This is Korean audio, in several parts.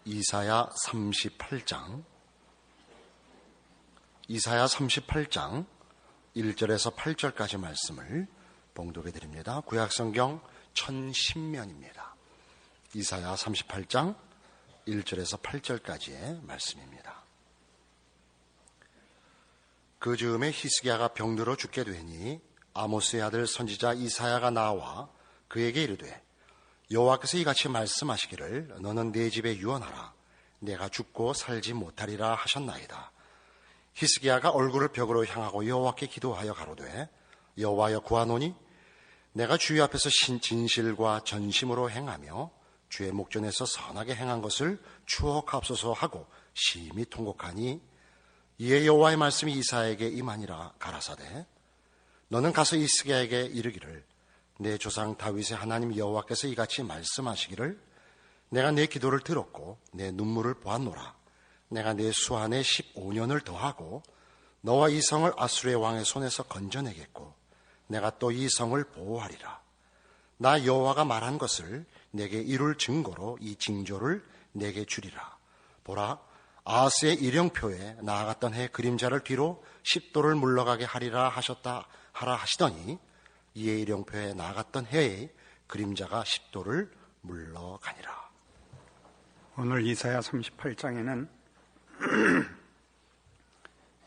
이사야 38장 1절에서 8절까지 말씀을 봉독해 드립니다. 구약성경 1010면입니다. 이사야 38장 1절에서 8절까지의 말씀입니다. 그 즈음에 히스기야가 병들어 죽게 되니 아모스의 아들 선지자 이사야가 나와 그에게 이르되 여호와께서 이같이 말씀하시기를 너는 내 집에 유언하라. 내가 죽고 살지 못하리라 하셨나이다. 히스기야가 얼굴을 벽으로 향하고 여호와께 기도하여 가로되 여호와여 구하노니 내가 주의 앞에서 진실과 전심으로 행하며 주의 목전에서 선하게 행한 것을 추억하옵소서 하고 심히 통곡하니 이에 여호와의 말씀이 이사야에게 임하니라 가라사대 너는 가서 히스기야에게 이르기를 내 조상 다윗의 하나님 여호와께서 이같이 말씀하시기를 내가 내 기도를 들었고 내 눈물을 보았노라. 내가 내 수 안에 15년을 더하고 너와 이 성을 아수르의 왕의 손에서 건져내겠고 내가 또 이 성을 보호하리라. 나 여호와가 말한 것을 내게 이룰 증거로 이 징조를 내게 주리라. 보라, 아하스의 일령표에 나아갔던 해 그림자를 뒤로 10도를 물러가게 하리라 하라 하시더니 이에 일령표에 나아갔던 해의 그림자가 10도를 물러가니라. 오늘 이사야 38장에는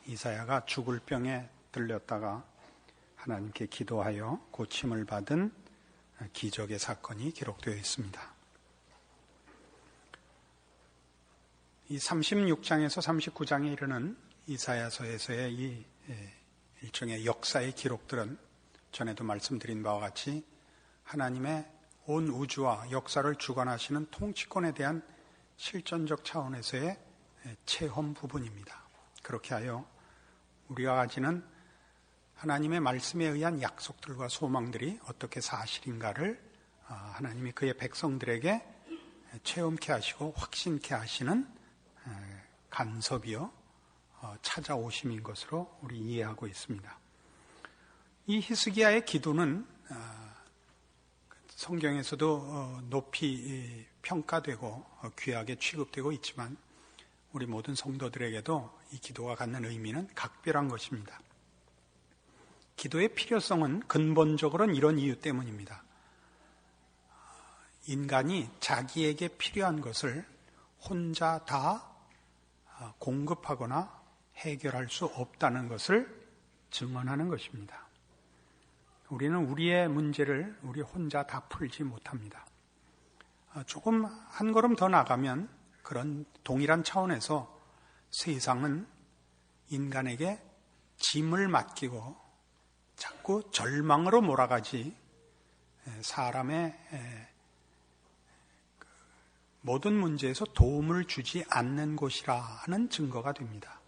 이사야가 죽을 병에 들렸다가 하나님께 기도하여 고침을 받은 기적의 사건이 기록되어 있습니다. 이 36장에서 39장에 이르는 이사야서에서의 이 일종의 역사의 기록들은 전에도 말씀드린 바와 같이 하나님의 온 우주와 역사를 주관하시는 통치권에 대한 실존적 차원에서의 체험 부분입니다. 그렇게 하여 우리가 가지는 하나님의 말씀에 의한 약속들과 소망들이 어떻게 사실인가를 하나님이 그의 백성들에게 체험케 하시고 확신케 하시는 간섭이요 찾아오심인 것으로 우리 이해하고 있습니다. 이 히스기야의 기도는 성경에서도 높이 평가되고 귀하게 취급되고 있지만 우리 모든 성도들에게도 이 기도가 갖는 의미는 각별한 것입니다. 기도의 필요성은 근본적으로는 이런 이유 때문입니다. 인간이 자기에게 필요한 것을 혼자 다 공급하거나 해결할 수 없다는 것을 증언하는 것입니다. 우리는 우리의 문제를 우리 혼자 다 풀지 못합니다. 조금 한 걸음 더 나가면 그런 동일한 차원에서 세상은 인간에게 짐을 맡기고 자꾸 절망으로 몰아가지 사람의 모든 문제에서 도움을 주지 않는 곳이라는 증거가 됩니다.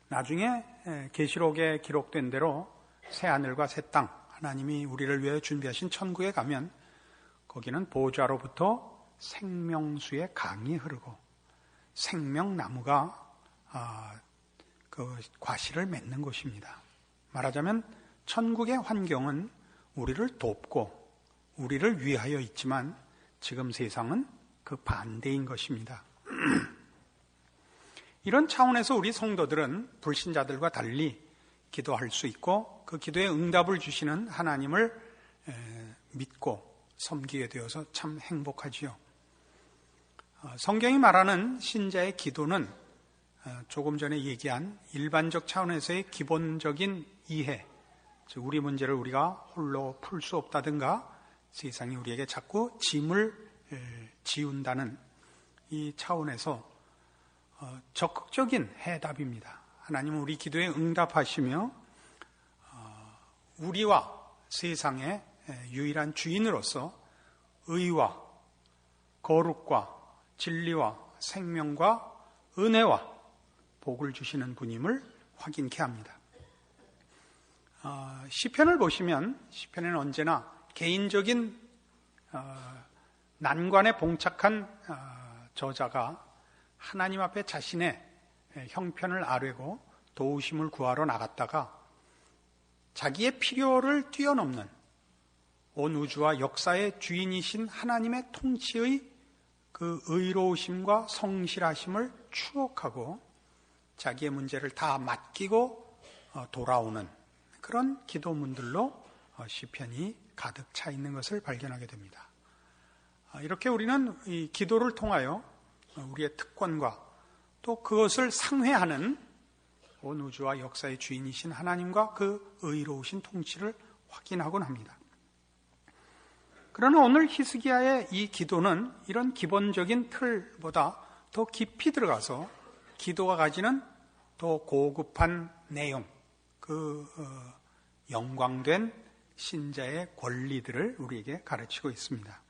나중에 계시록에 기록된 대로 새하늘과 새 땅, 하나님이 우리를 위해 준비하신 천국에 가면 거기는 보좌로부터 생명수의 강이 흐르고 생명나무가 그 과실을 맺는 곳입니다. 말하자면 천국의 환경은 우리를 돕고 우리를 위하여 있지만 지금 세상은 그 반대인 것입니다. 이런 차원에서 우리 성도들은 불신자들과 달리 기도할 수 있고 그 기도에 응답을 주시는 하나님을 믿고 섬기게 되어서 참 행복하지요. 성경이 말하는 신자의 기도는 조금 전에 얘기한 일반적 차원에서의 기본적인 이해, 즉 우리 문제를 우리가 홀로 풀 수 없다든가 세상이 우리에게 자꾸 짐을 지운다는 이 차원에서 적극적인 해답입니다. 하나님은 우리 기도에 응답하시며 우리와 세상의 유일한 주인으로서 의와 거룩과 진리와 생명과 은혜와 복을 주시는 분임을 확인케 합니다. 시편을 보시면 시편에는 언제나 개인적인 난관에 봉착한 저자가 하나님 앞에 자신의 형편을 아뢰고 도우심을 구하러 나갔다가 자기의 필요를 뛰어넘는 온 우주와 역사의 주인이신 하나님의 통치의 그 의로우심과 성실하심을 추억하고 자기의 문제를 다 맡기고 돌아오는 그런 기도문들로 시편이 가득 차 있는 것을 발견하게 됩니다. 이렇게 우리는 이 기도를 통하여 우리의 특권과 또 그것을 상회하는 온 우주와 역사의 주인이신 하나님과 그 의로우신 통치를 확인하곤 합니다. 그러나 오늘 히스기야의 이 기도는 이런 기본적인 틀보다 더 깊이 들어가서 기도가 가지는 더 고급한 내용, 영광된 신자의 권리들을 우리에게 가르치고 있습니다.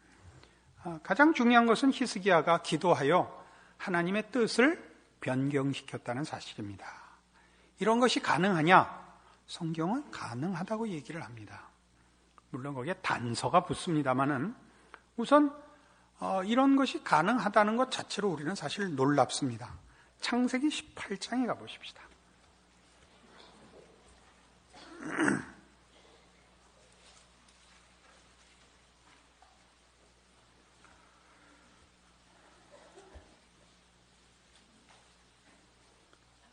가장 중요한 것은 히스기야가 기도하여 하나님의 뜻을 변경시켰다는 사실입니다. 이런 것이 가능하냐? 성경은 가능하다고 얘기를 합니다. 물론 거기에 단서가 붙습니다만은 우선 이런 것이 가능하다는 것 자체로 우리는 사실 놀랍습니다. 창세기 18장에 가보십시다.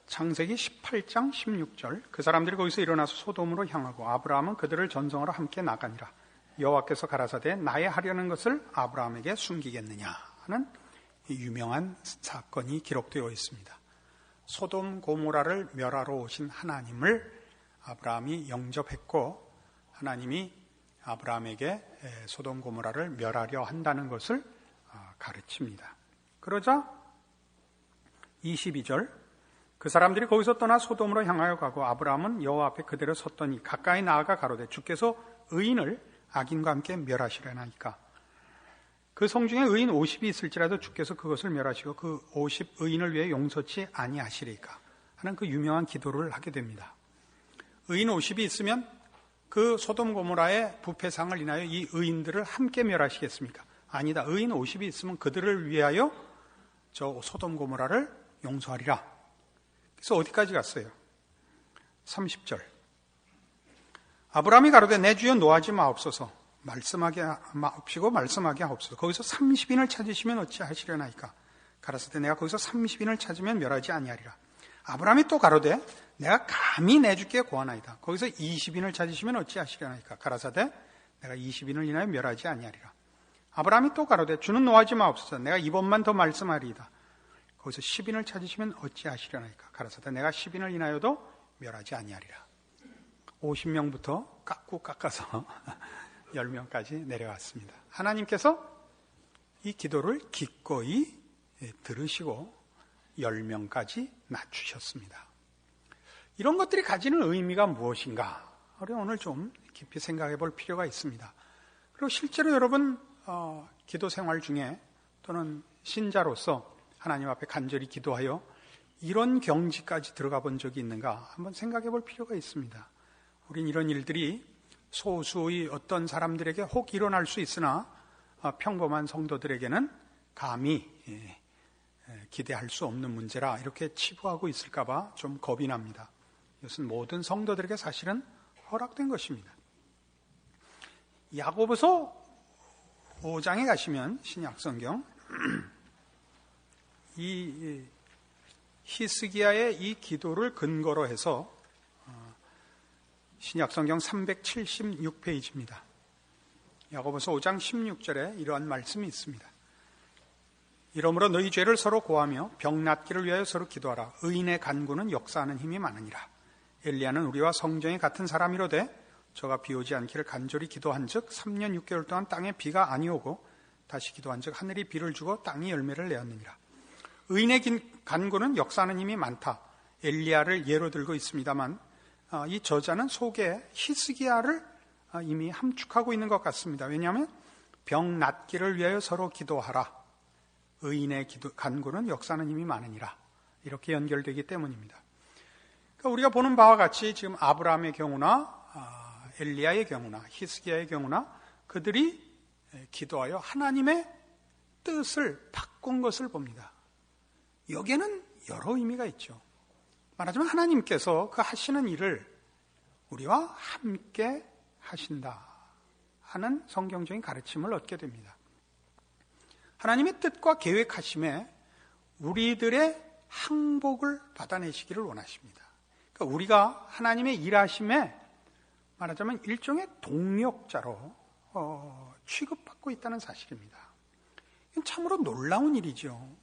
창세기 18장 16절 그 사람들이 거기서 일어나서 소돔으로 향하고 아브라함은 그들을 전성하러 함께 나가니라. 여호와께서 가라사대 나의 하려는 것을 아브라함에게 숨기겠느냐 하는 유명한 사건이 기록되어 있습니다. 소돔 고모라를 멸하러 오신 하나님을 아브라함이 영접했고 하나님이 아브라함에게 소돔 고모라를 멸하려 한다는 것을 가르칩니다. 그러자 22절 그 사람들이 거기서 떠나 소돔으로 향하여 가고 아브라함은 여호와 앞에 그대로 섰더니 가까이 나아가 가로되 주께서 의인을 악인과 함께 멸하시려나이까. 그 성중에 의인 50이 있을지라도 주께서 그것을 멸하시고 그 50 의인을 위해 용서치 아니하시리까 하는 그 유명한 기도를 하게 됩니다. 의인 50이 있으면 그 소돔 고모라의 부패상을 인하여 이 의인들을 함께 멸하시겠습니까? 아니다. 의인 50이 있으면 그들을 위하여 저 소돔 고모라를 용서하리라. 그래서 어디까지 갔어요? 30절 아브라함이 가로되 내 주여 노하지 마옵소서 말씀하게 마옵시고 말씀하게 하옵소서 거기서 30인을 찾으시면 어찌하시려나이까. 가라사대 내가 거기서 30인을 찾으면 멸하지 아니하리라. 아브라함이 또 가로되 내가 감히 내 주께 고하나이다. 거기서 20인을 찾으시면 어찌하시려나이까. 가라사대 내가 20인을 인하여 멸하지 아니하리라. 아브라함이 또 가로되 주는 노하지 마옵소서 내가 이번만 더 말씀하리이다. 거기서 10인을 찾으시면 어찌하시려나이까. 가라사대 내가 10인을 인하여도 멸하지 아니하리라. 50명부터 깎고 깎아서 10명까지 내려왔습니다. 하나님께서 이 기도를 기꺼이 들으시고 10명까지 낮추셨습니다. 이런 것들이 가지는 의미가 무엇인가? 우리 오늘 좀 깊이 생각해 볼 필요가 있습니다. 그리고 실제로 여러분 기도 생활 중에 또는 신자로서 하나님 앞에 간절히 기도하여 이런 경지까지 들어가 본 적이 있는가 한번 생각해 볼 필요가 있습니다. 우린 이런 일들이 소수의 어떤 사람들에게 혹 일어날 수 있으나 평범한 성도들에게는 감히 기대할 수 없는 문제라 이렇게 치부하고 있을까 봐 좀 겁이 납니다. 이것은 모든 성도들에게 사실은 허락된 것입니다. 야고보서 5장에 가시면 신약성경 이 히스기야의 이 기도를 근거로 해서 신약성경 376페이지입니다. 야고보서 5장 16절에 이러한 말씀이 있습니다. 이러므로 너희 죄를 서로 고하며 병 낫기를 위하여 서로 기도하라. 의인의 간구는 역사하는 힘이 많으니라. 엘리야는 우리와 성정이 같은 사람이로되 저가 비 오지 않기를 간절히 기도한즉 3년 6개월 동안 땅에 비가 아니오고 다시 기도한즉 하늘이 비를 주고 땅이 열매를 내었느니라. 의인의 간구는 역사하는 힘이 많다. 엘리야를 예로 들고 있습니다만 이 저자는 속에 히스기야를 이미 함축하고 있는 것 같습니다. 왜냐하면 병 낫기를 위하여 서로 기도하라. 의인의 간구는 역사하는 힘이 많으니라. 이렇게 연결되기 때문입니다. 그러니까 우리가 보는 바와 같이 지금 아브라함의 경우나 엘리야의 경우나 히스기야의 경우나 그들이 기도하여 하나님의 뜻을 바꾼 것을 봅니다. 여기에는 여러 의미가 있죠. 말하자면 하나님께서 그 하시는 일을 우리와 함께 하신다 하는 성경적인 가르침을 얻게 됩니다. 하나님의 뜻과 계획하심에 우리들의 항복을 받아내시기를 원하십니다. 그러니까 우리가 하나님의 일하심에 말하자면 일종의 동력자로 취급받고 있다는 사실입니다. 이건 참으로 놀라운 일이죠.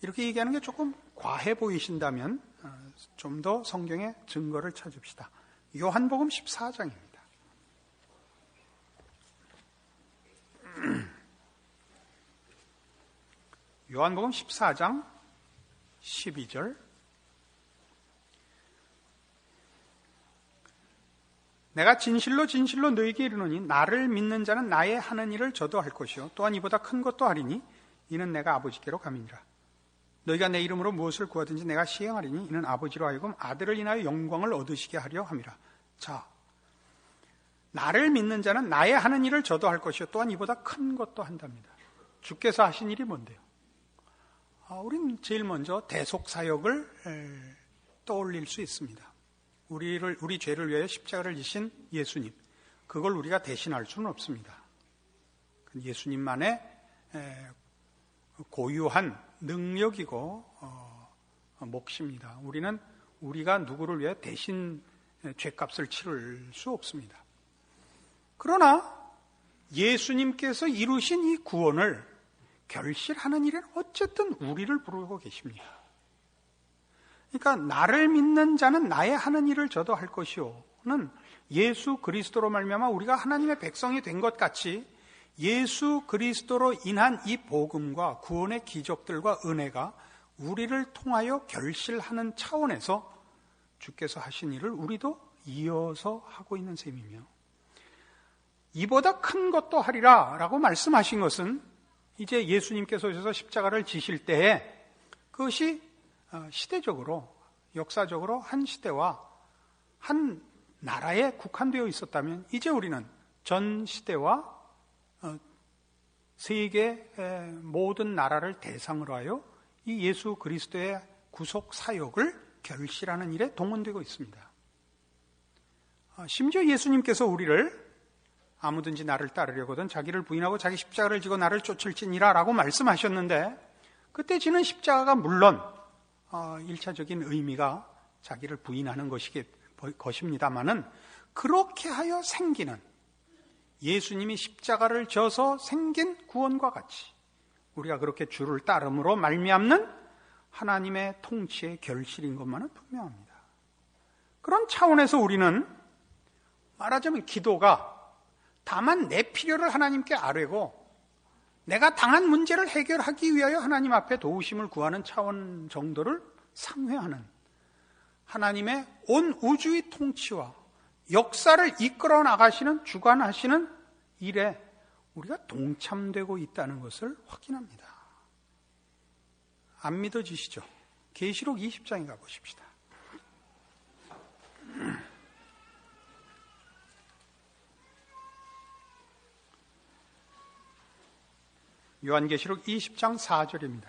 이렇게 얘기하는 게 조금 과해 보이신다면 좀 더 성경의 증거를 찾읍시다. 요한복음 14장입니다. 요한복음 14장 12절. 내가 진실로 진실로 너희에게 이르노니 나를 믿는 자는 나의 하는 일을 저도 할 것이요 또한 이보다 큰 것도 하리니 이는 내가 아버지께로 감이니라. 너희가 내 이름으로 무엇을 구하든지 내가 시행하리니 이는 아버지로 하여금 아들을 인하여 영광을 얻으시게 하려 함이라. 자, 나를 믿는 자는 나의 하는 일을 저도 할 것이요 또한 이보다 큰 것도 한답니다. 주께서 하신 일이 뭔데요? 우리는 제일 먼저 대속사역을 떠올릴 수 있습니다. 우리 죄를 위하여 십자가를 지신 예수님, 그걸 우리가 대신할 수는 없습니다. 예수님만의 고유한 능력이고 몫입니다. 우리가 누구를 위해 대신 죄값을 치를 수 없습니다. 그러나 예수님께서 이루신 이 구원을 결실하는 일은 어쨌든 우리를 부르고 계십니다. 그러니까 나를 믿는 자는 나의 하는 일을 저도 할 것이요는 예수 그리스도로 말미암아 우리가 하나님의 백성이 된 것 같이 예수 그리스도로 인한 이 복음과 구원의 기적들과 은혜가 우리를 통하여 결실하는 차원에서 주께서 하신 일을 우리도 이어서 하고 있는 셈이며, 이보다 큰 것도 하리라 라고 말씀하신 것은 이제 예수님께서 오셔서 십자가를 지실 때에 그것이 시대적으로, 역사적으로 한 시대와 한 나라에 국한되어 있었다면 이제 우리는 전 시대와 세계 모든 나라를 대상으로 하여 이 예수 그리스도의 구속 사역을 결실하는 일에 동원되고 있습니다. 심지어 예수님께서 우리를 아무든지 나를 따르려거든 자기를 부인하고 자기 십자가를 지고 나를 쫓을지니라 라고 말씀하셨는데, 그때 지는 십자가가 물론 1차적인 의미가 자기를 부인하는 것입니다마는 그렇게 하여 생기는, 예수님이 십자가를 져서 생긴 구원과 같이 우리가 그렇게 주를 따름으로 말미암는 하나님의 통치의 결실인 것만은 분명합니다. 그런 차원에서 우리는 말하자면 기도가 다만 내 필요를 하나님께 아뢰고 내가 당한 문제를 해결하기 위하여 하나님 앞에 도우심을 구하는 차원 정도를 상회하는 하나님의 온 우주의 통치와 역사를 이끌어 나가시는, 주관하시는 일에 우리가 동참되고 있다는 것을 확인합니다. 안 믿어지시죠? 계시록 20장에 가보십시다. 요한계시록 20장 4절입니다.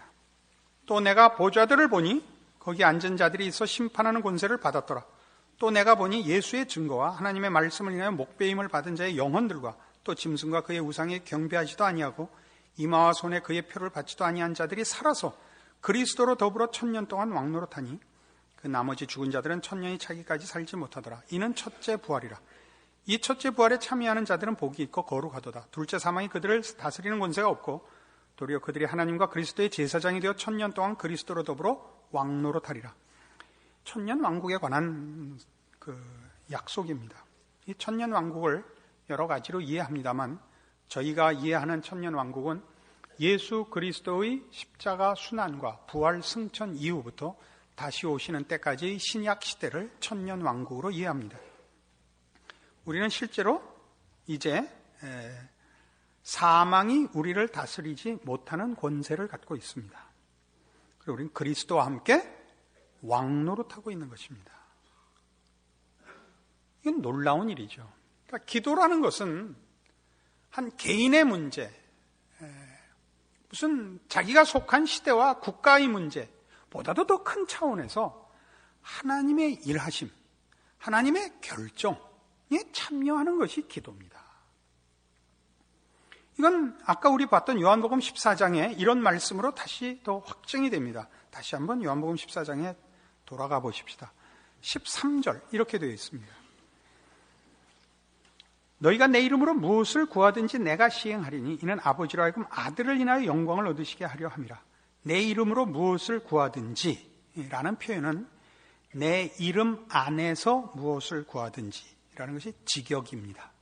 또 내가 보좌들을 보니 거기 앉은 자들이 있어 심판하는 권세를 받았더라. 또 내가 보니 예수의 증거와 하나님의 말씀을 인하여 목배임을 받은 자의 영혼들과 또 짐승과 그의 우상에 경배하지도 아니하고 이마와 손에 그의 표를 받지도 아니한 자들이 살아서 그리스도로 더불어 1000년 동안 왕노릇하니 그 나머지 죽은 자들은 1000년이 차기까지 살지 못하더라. 이는 첫째 부활이라. 이 첫째 부활에 참여하는 자들은 복이 있고 거룩하도다. 둘째 사망이 그들을 다스리는 권세가 없고 도리어 그들이 하나님과 그리스도의 제사장이 되어 1000년 동안 그리스도로 더불어 왕노릇하리라. 1000년 왕국에 관한 그 약속입니다. 이 1000년 왕국을 여러 가지로 이해합니다만 저희가 이해하는 1000년 왕국은 예수 그리스도의 십자가 순환과 부활 승천 이후부터 다시 오시는 때까지의 신약 시대를 1000년 왕국으로 이해합니다. 우리는 실제로 이제 사망이 우리를 다스리지 못하는 권세를 갖고 있습니다. 그리고 우리는 그리스도와 함께 왕노릇하고 있는 것입니다. 이건 놀라운 일이죠. 그러니까 기도라는 것은 한 개인의 문제, 무슨 자기가 속한 시대와 국가의 문제보다도 더 큰 차원에서 하나님의 일하심, 하나님의 결정에 참여하는 것이 기도입니다. 이건 아까 우리 봤던 요한복음 14장에 이런 말씀으로 다시 더 확증이 됩니다. 다시 한번 요한복음 14장에 돌아가 보십시다. 13절 이렇게 되어 있습니다. 너희가 내 이름으로 무엇을 구하든지 내가 시행하리니 이는 아버지로 하여금 아들을 인하여 영광을 얻으시게 하려 함이라. 내 이름으로 무엇을 구하든지 라는 표현은 내 이름 안에서 무엇을 구하든지 라는 것이 직역입니다.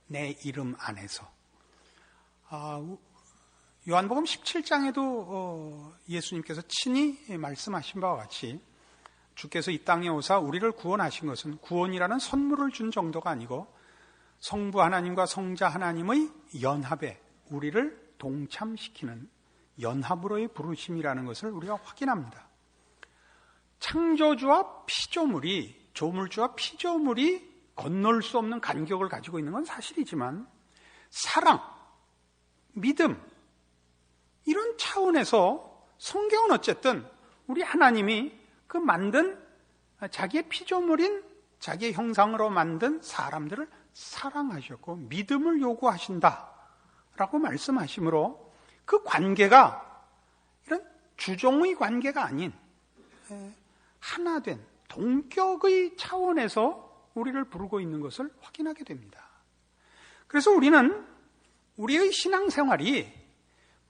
내 이름 안에서. 요한복음 17장에도 예수님께서 친히 말씀하신 바와 같이 주께서 이 땅에 오사 우리를 구원하신 것은 구원이라는 선물을 준 정도가 아니고 성부 하나님과 성자 하나님의 연합에 우리를 동참시키는 연합으로의 부르심이라는 것을 우리가 확인합니다. 창조주와 피조물이, 조물주와 피조물이 건널 수 없는 간격을 가지고 있는 건 사실이지만 사랑, 믿음, 이런 차원에서 성경은 어쨌든 우리 하나님이 그 만든 자기의 피조물인 자기의 형상으로 만든 사람들을 사랑하셨고 믿음을 요구하신다라고 말씀하시므로 그 관계가 이런 주종의 관계가 아닌 하나된 동격의 차원에서 우리를 부르고 있는 것을 확인하게 됩니다. 그래서 우리는 우리의 신앙생활이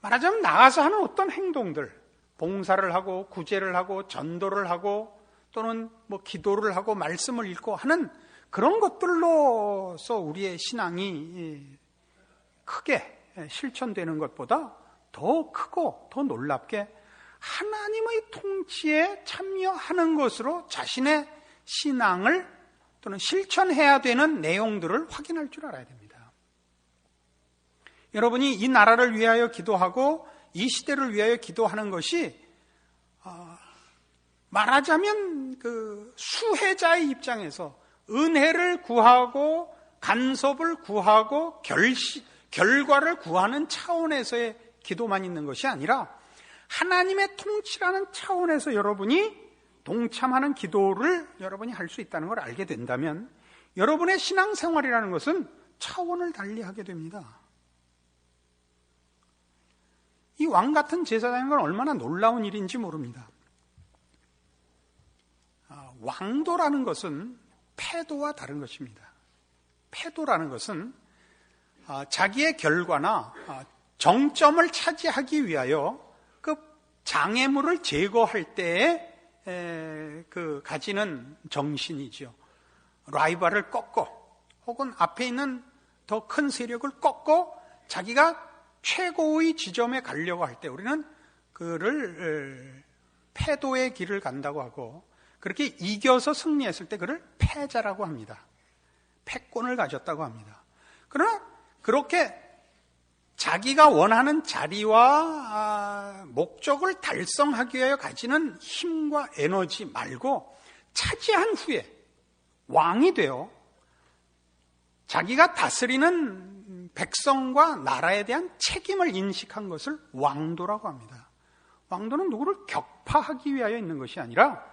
말하자면 나가서 하는 어떤 행동들, 봉사를 하고 구제를 하고 전도를 하고 또는 기도를 하고 말씀을 읽고 하는 그런 것들로서 우리의 신앙이 크게 실천되는 것보다 더 크고 더 놀랍게 하나님의 통치에 참여하는 것으로 자신의 신앙을 또는 실천해야 되는 내용들을 확인할 줄 알아야 됩니다. 여러분이 이 나라를 위하여 기도하고 이 시대를 위하여 기도하는 것이 말하자면 그 수혜자의 입장에서 은혜를 구하고 간섭을 구하고 결과를 구하는 차원에서의 기도만 있는 것이 아니라 하나님의 통치라는 차원에서 여러분이 동참하는 기도를 여러분이 할 수 있다는 걸 알게 된다면 여러분의 신앙생활이라는 것은 차원을 달리하게 됩니다. 이 왕 같은 제사장인 건 얼마나 놀라운 일인지 모릅니다. 왕도라는 것은 패도와 다른 것입니다. 패도라는 것은 자기의 결과나 정점을 차지하기 위하여 그 장애물을 제거할 때에 그 가지는 정신이죠. 라이벌을 꺾고 혹은 앞에 있는 더 큰 세력을 꺾고 자기가 최고의 지점에 가려고 할 때 우리는 그를 패도의 길을 간다고 하고 그렇게 이겨서 승리했을 때 그를 패자라고 합니다. 패권을 가졌다고 합니다. 그러나 그렇게 자기가 원하는 자리와 목적을 달성하기 위하여 가지는 힘과 에너지 말고 차지한 후에 왕이 되어 자기가 다스리는 백성과 나라에 대한 책임을 인식한 것을 왕도라고 합니다. 왕도는 누구를 격파하기 위하여 있는 것이 아니라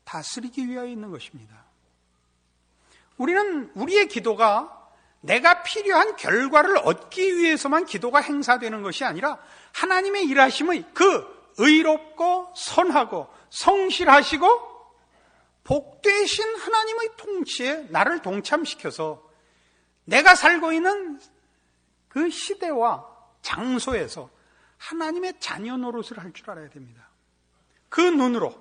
다스리기 위하여 있는 것입니다. 우리는 우리의 기도가 내가 필요한 결과를 얻기 위해서만 기도가 행사되는 것이 아니라 하나님의 일하심의 그 의롭고 선하고 성실하시고 복되신 하나님의 통치에 나를 동참시켜서 내가 살고 있는 그 시대와 장소에서 하나님의 자녀 노릇을 할 줄 알아야 됩니다. 그 눈으로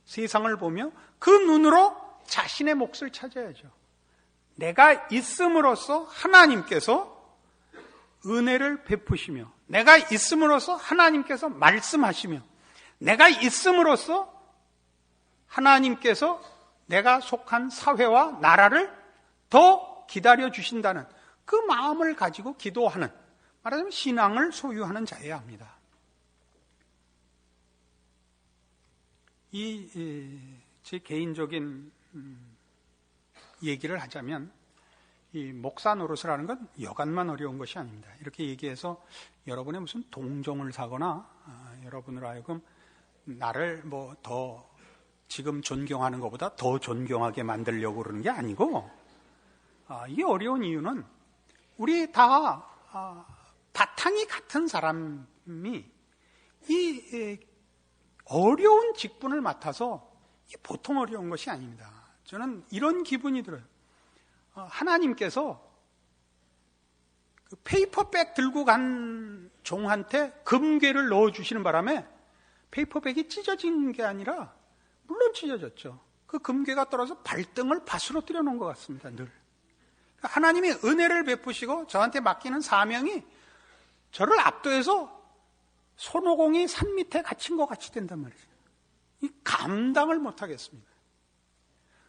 세상을 보며 그 눈으로 자신의 몫을 찾아야죠. 내가 있음으로써 하나님께서 은혜를 베푸시며 내가 있음으로써 하나님께서 말씀하시며 내가 있음으로써 하나님께서 내가 속한 사회와 나라를 더 기다려 주신다는 그 마음을 가지고 기도하는 말하자면 신앙을 소유하는 자여야 합니다. 제 개인적인 얘기를 하자면 이 목사 노릇을 하는 건 여간만 어려운 것이 아닙니다. 이렇게 얘기해서 여러분의 무슨 동정을 사거나 여러분으로 하여금 나를 더 지금 존경하는 것보다 더 존경하게 만들려고 그러는 게 아니고 이게 어려운 이유는 우리 다 바탕이 같은 사람이 이 어려운 직분을 맡아서 보통 어려운 것이 아닙니다. 저는 이런 기분이 들어요. 하나님께서 그 페이퍼백 들고 간 종한테 금괴를 넣어주시는 바람에 페이퍼백이 찢어진 게 아니라 물론 찢어졌죠. 그 금괴가 떨어져 발등을 밭으로 때려 놓은 것 같습니다. 늘 하나님이 은혜를 베푸시고 저한테 맡기는 사명이 저를 압도해서 손오공이 산 밑에 갇힌 것 같이 된단 말이죠. 이 감당을 못하겠습니다.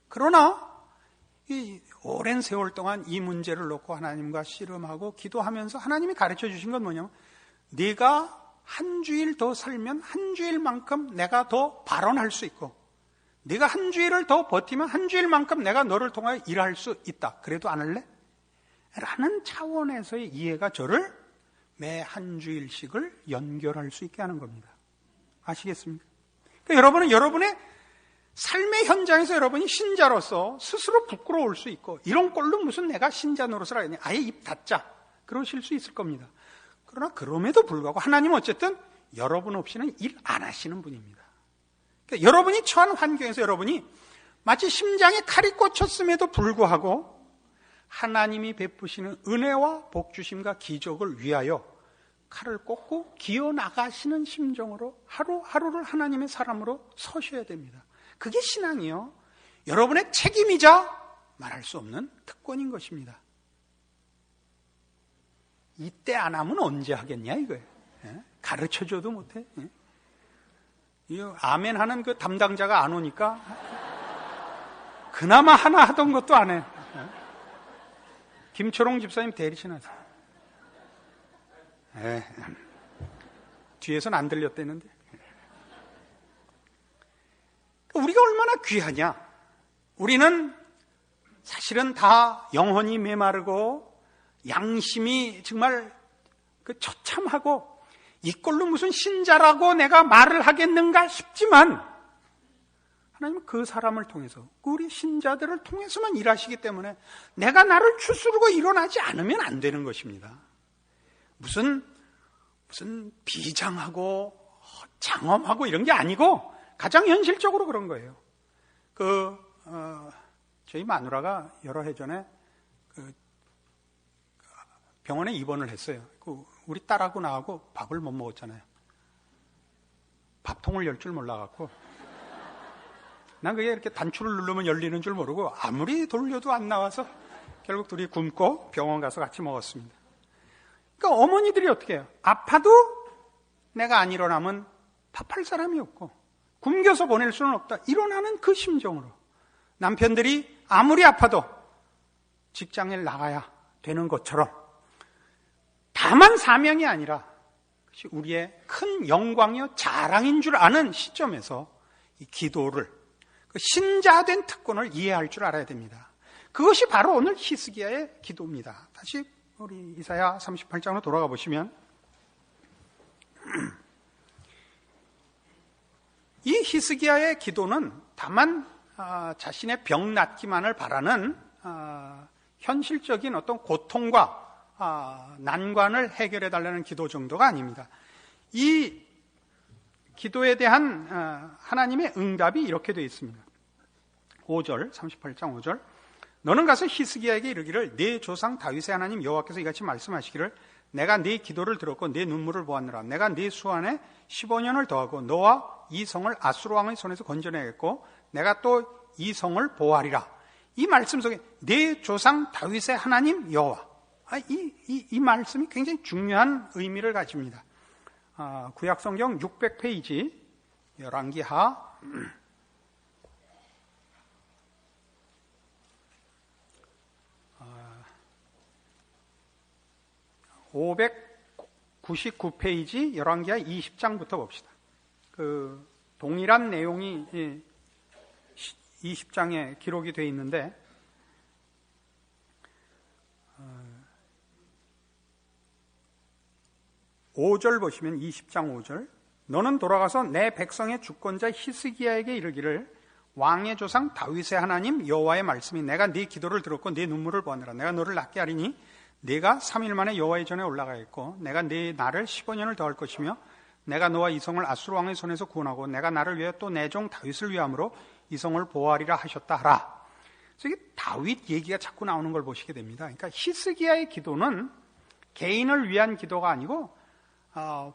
그러나 이 오랜 세월 동안 이 문제를 놓고 하나님과 씨름하고 기도하면서 하나님이 가르쳐 주신 건 뭐냐면, 네가 한 주일 더 살면 한 주일만큼 내가 더 발언할 수 있고, 네가 한 주일을 더 버티면 한 주일만큼 내가 너를 통하여 일할 수 있다. 그래도 안 할래? 라는 차원에서의 이해가 저를 매 한 주일씩을 연결할 수 있게 하는 겁니다. 아시겠습니까? 그러니까 여러분은 여러분의 삶의 현장에서 여러분이 신자로서 스스로 부끄러울 수 있고, 이런 꼴로 무슨 내가 신자 노릇을 하겠냐, 아예 입 닫자, 그러실 수 있을 겁니다. 그러나 그럼에도 불구하고 하나님은 어쨌든 여러분 없이는 일 안 하시는 분입니다. 그러니까 여러분이 처한 환경에서 여러분이 마치 심장에 칼이 꽂혔음에도 불구하고 하나님이 베푸시는 은혜와 복주심과 기적을 위하여 칼을 꽂고 기어나가시는 심정으로 하루하루를 하나님의 사람으로 서셔야 됩니다. 그게 신앙이요, 여러분의 책임이자 말할 수 없는 특권인 것입니다. 이때 안 하면 언제 하겠냐 이거예요. 가르쳐줘도 못해. 이거 아멘 하는 그 담당자가 안 오니까 그나마 하나 하던 것도 안 해. 김초롱 집사님 대리신 하세요. 뒤에서는 안 들렸대는데. 우리가 얼마나 귀하냐. 우리는 사실은 다 영혼이 메마르고 양심이 정말 그 처참하고, 이꼴로 무슨 신자라고 내가 말을 하겠는가 싶지만, 하나님은 그 사람을 통해서, 우리 신자들을 통해서만 일하시기 때문에 내가 나를 추스르고 일어나지 않으면 안 되는 것입니다. 무슨 비장하고 장엄하고 이런 게 아니고 가장 현실적으로 그런 거예요. 저희 마누라가 여러 해 전에 병원에 입원을 했어요. 우리 딸하고 나하고 밥을 못 먹었잖아요. 밥통을 열 줄 몰라갖고, 난 그게 이렇게 단추를 누르면 열리는 줄 모르고 아무리 돌려도 안 나와서 결국 둘이 굶고 병원 가서 같이 먹었습니다. 그러니까 어머니들이 어떻게 해요? 아파도 내가 안 일어나면 밥할 사람이 없고 굶겨서 보낼 수는 없다, 일어나는 그 심정으로 남편들이 아무리 아파도 직장에 나가야 되는 것처럼, 다만 사명이 아니라 그것이 우리의 큰 영광이요 자랑인 줄 아는 시점에서 이 기도를, 그 신자된 특권을 이해할 줄 알아야 됩니다. 그것이 바로 오늘 히스기야의 기도입니다. 다시 우리 이사야 38장으로 돌아가 보시면, 이 히스기야의 기도는 다만 자신의 병 낫기만을 바라는 현실적인 어떤 고통과 난관을 해결해 달라는 기도 정도가 아닙니다. 이 기도에 대한 하나님의 응답이 이렇게 되어 있습니다. 5절, 38장 5절. 너는 가서 히스기야에게 이르기를, 네 조상 다윗의 하나님 여호와께서 이같이 말씀하시기를, 내가 네 기도를 들었고 네 눈물을 보았느라. 내가 네 수안에 15년을 더하고 너와 이 성을 아수르 왕의 손에서 건져내겠고 내가 또 이 성을 보호하리라. 이 말씀 속에 네 조상 다윗의 하나님 여호와, 이 말씀이 굉장히 중요한 의미를 가집니다. 구약성경 600페이지 열왕기하 599페이지 열왕기하 20장부터 봅시다. 그 동일한 내용이 20장에 기록이 되어 있는데, 5절 보시면 20장 5절. 너는 돌아가서 내 백성의 주권자 히스기야에게 이르기를, 왕의 조상 다윗의 하나님 여호와의 말씀이 내가 네 기도를 들었고 네 눈물을 보았느라. 내가 너를 낫게 하리니 내가 3일 만에 여호와의 전에 올라가겠고 내가 네 날을 15년을 더할 것이며 내가 너와 이 성을 아수르 왕의 손에서 구원하고 내가 나를 위하여 또 내 종 다윗을 위함으로 이 성을 보호하리라 하셨다 하라. 그래서 이게 다윗 얘기가 자꾸 나오는 걸 보시게 됩니다. 그러니까 히스기야의 기도는 개인을 위한 기도가 아니고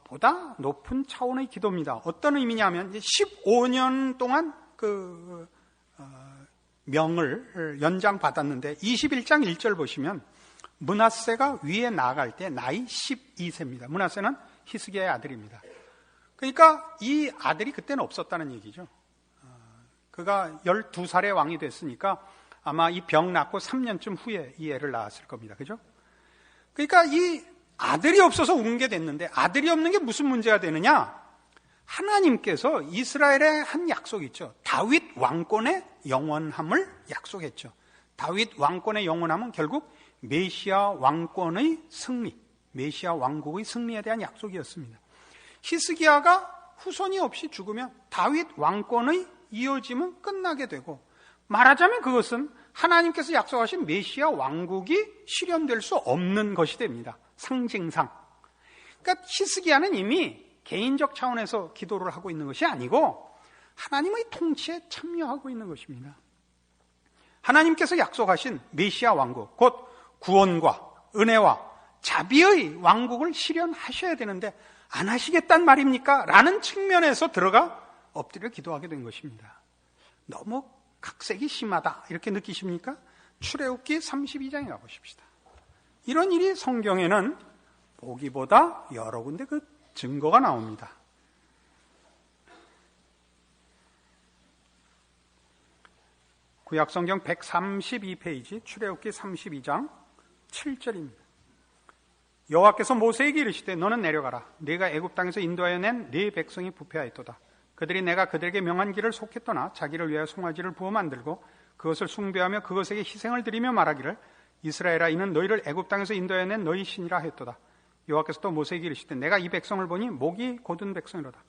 보다 높은 차원의 기도입니다. 어떤 의미냐면 15년 동안 명을 연장받았는데 21장 1절 보시면 므낫세가 위에 나아갈 때 나이 12세입니다. 므낫세는 히스기야의 아들입니다. 그러니까 이 아들이 그때는 없었다는 얘기죠. 그가 12살의 왕이 됐으니까 아마 이 병 낫고 3년쯤 후에 이 애를 낳았을 겁니다. 그죠? 그러니까 이 아들이 없어서 웅게 됐는데 아들이 없는 게 무슨 문제가 되느냐? 하나님께서 이스라엘에 한 약속이 있죠. 다윗 왕권의 영원함을 약속했죠. 다윗 왕권의 영원함은 결국 메시아 왕권의 승리, 메시아 왕국의 승리에 대한 약속이었습니다. 히스기야가 후손이 없이 죽으면 다윗 왕권의 이어짐은 끝나게 되고, 말하자면 그것은 하나님께서 약속하신 메시아 왕국이 실현될 수 없는 것이 됩니다. 상징상. 그러니까 히스기야는 이미 개인적 차원에서 기도를 하고 있는 것이 아니고 하나님의 통치에 참여하고 있는 것입니다. 하나님께서 약속하신 메시아 왕국, 곧 구원과 은혜와 자비의 왕국을 실현하셔야 되는데 안 하시겠단 말입니까? 라는 측면에서 들어가 엎드려 기도하게 된 것입니다. 너무 각색이 심하다 이렇게 느끼십니까? 출애굽기 32장에 가보십시다. 이런 일이 성경에는 보기보다 여러 군데 그 증거가 나옵니다. 구약성경 132페이지 출애굽기 32장 7절입니다. 여호와께서 모세에게 이르시되 너는 내려가라. 네가 애굽 땅에서 인도하여 낸 네 백성이 부패하였도다. 그들이 내가 그들에게 명한 길을 속히 떠나 자기를 위하여 송아지를 부어 만들고 그것을 숭배하며 그것에게 희생을 드리며 말하기를 이스라엘아 이는 너희를 애굽 땅에서 인도하여 낸 너희 신이라 했도다. 여호와께서 또 모세에게 이르시되 내가 이 백성을 보니 목이 곧은 백성이로다.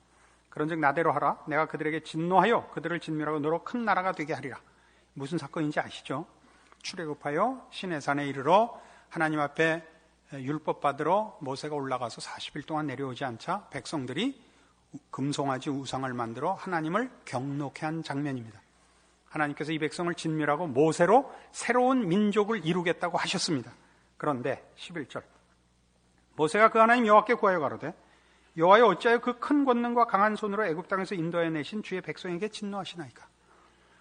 그런즉 나대로 하라. 내가 그들에게 진노하여 그들을 진멸하고 너로 큰 나라가 되게 하리라. 무슨 사건인지 아시죠? 출애굽하여 시내산에 이르러 하나님 앞에 율법 받으러 모세가 올라가서 40일 동안 내려오지 않자 백성들이 금송아지 우상을 만들어 하나님을 경노케 한 장면입니다. 하나님께서 이 백성을 진멸하고 모세로 새로운 민족을 이루겠다고 하셨습니다. 그런데 11절 모세가 그 하나님 여호와께 구하여 가로되 여호와여 어찌하여 그 큰 권능과 강한 손으로 애굽 땅에서 인도해 내신 주의 백성에게 진노하시나이까?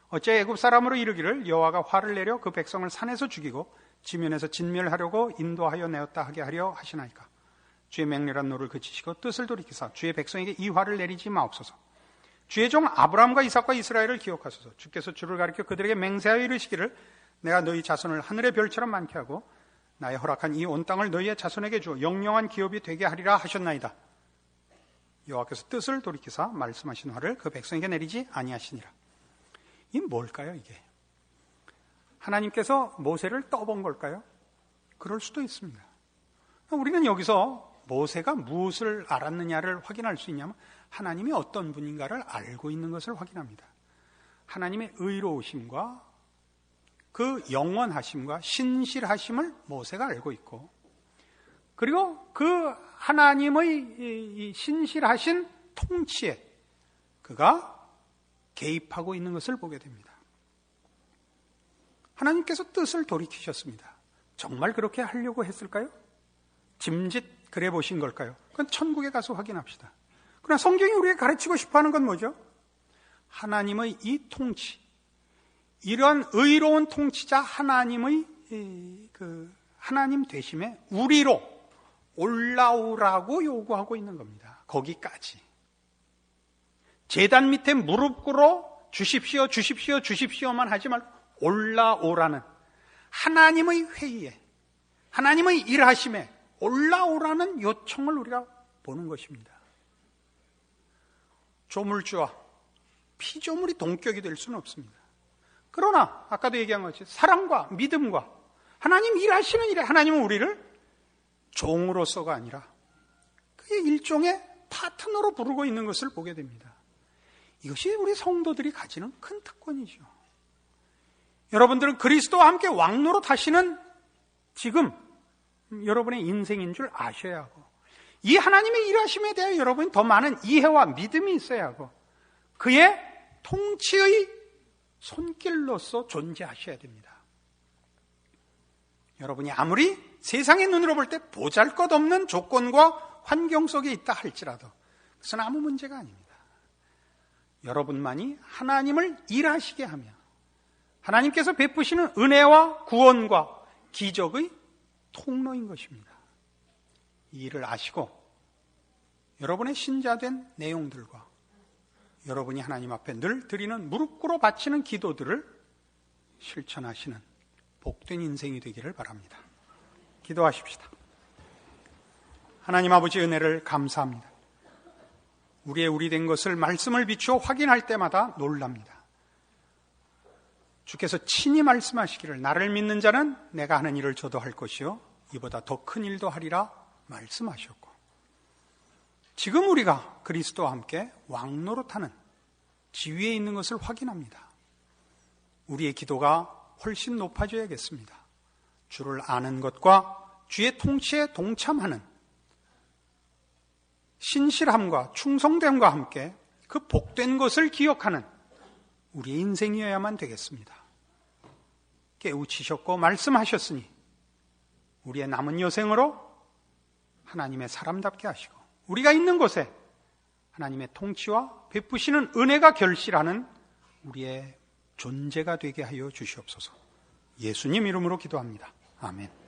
어찌하여 애굽 사람으로 이르기를 여호와가 화를 내려 그 백성을 산에서 죽이고 지면에서 진멸하려고 인도하여 내었다 하게 하려 하시나이까? 주의 맹렬한 노를 그치시고 뜻을 돌이키사 주의 백성에게 이 화를 내리지 마옵소서. 주의 종 아브라함과 이삭과 이스라엘을 기억하소서. 주께서 주를 가리켜 그들에게 맹세하여 이르시기를 내가 너희 자손을 하늘의 별처럼 많게 하고 나의 허락한 이 온 땅을 너희의 자손에게 주어 영영한 기업이 되게 하리라 하셨나이다. 여호와께서 뜻을 돌이키사 말씀하신 화를 그 백성에게 내리지 아니하시니라. 이게 뭘까요, 이게? 하나님께서 모세를 떠본 걸까요? 그럴 수도 있습니다. 우리는 여기서 모세가 무엇을 알았느냐를 확인할 수 있냐면 하나님이 어떤 분인가를 알고 있는 것을 확인합니다. 하나님의 의로우심과 그 영원하심과 신실하심을 모세가 알고 있고, 그리고 그 하나님의 이 신실하신 통치에 그가 개입하고 있는 것을 보게 됩니다. 하나님께서 뜻을 돌이키셨습니다. 정말 그렇게 하려고 했을까요? 짐짓 그래 보신 걸까요? 그건 천국에 가서 확인합시다. 그러나 성경이 우리에게 가르치고 싶어하는 건 뭐죠? 하나님의 이 통치, 이런 의로운 통치자 하나님의 하나님 되심에 우리로 올라오라고 요구하고 있는 겁니다. 거기까지. 제단 밑에 무릎 꿇어 주십시오, 주십시오, 주십시오만 하지 말고 올라오라는 하나님의 회의에, 하나님의 일하심에 올라오라는 요청을 우리가 보는 것입니다. 조물주와 피조물이 동격이 될 수는 없습니다. 그러나 아까도 얘기한 것이 사랑과 믿음과 하나님 일하시는 일에 하나님은 우리를 종으로서가 아니라 그의 일종의 파트너로 부르고 있는 것을 보게 됩니다. 이것이 우리 성도들이 가지는 큰 특권이죠. 여러분들은 그리스도와 함께 왕노로 타시는 지금 여러분의 인생인 줄 아셔야 하고, 이 하나님의 일하심에 대해 여러분이 더 많은 이해와 믿음이 있어야 하고, 그의 통치의 손길로서 존재하셔야 됩니다. 여러분이 아무리 세상의 눈으로 볼 때 보잘것없는 조건과 환경 속에 있다 할지라도 그것은 아무 문제가 아닙니다. 여러분만이 하나님을 일하시게 하며 하나님께서 베푸시는 은혜와 구원과 기적의 통로인 것입니다. 이 일을 아시고 여러분의 신자된 내용들과 여러분이 하나님 앞에 늘 드리는 무릎 꿇어 바치는 기도들을 실천하시는 복된 인생이 되기를 바랍니다. 기도하십시다. 하나님 아버지, 은혜를 감사합니다. 우리 된 것을 말씀을 비추어 확인할 때마다 놀랍니다. 주께서 친히 말씀하시기를 나를 믿는 자는 내가 하는 일을 저도 할 것이요 이보다 더 큰 일도 하리라 말씀하셨고, 지금 우리가 그리스도와 함께 왕노릇하는 지위에 있는 것을 확인합니다. 우리의 기도가 훨씬 높아져야겠습니다. 주를 아는 것과 주의 통치에 동참하는 신실함과 충성됨과 함께 그 복된 것을 기억하는 우리의 인생이어야만 되겠습니다. 깨우치셨고 말씀하셨으니 우리의 남은 여생으로 하나님의 사람답게 하시고 우리가 있는 곳에 하나님의 통치와 베푸시는 은혜가 결실하는 우리의 존재가 되게 하여 주시옵소서. 예수님 이름으로 기도합니다. 아멘.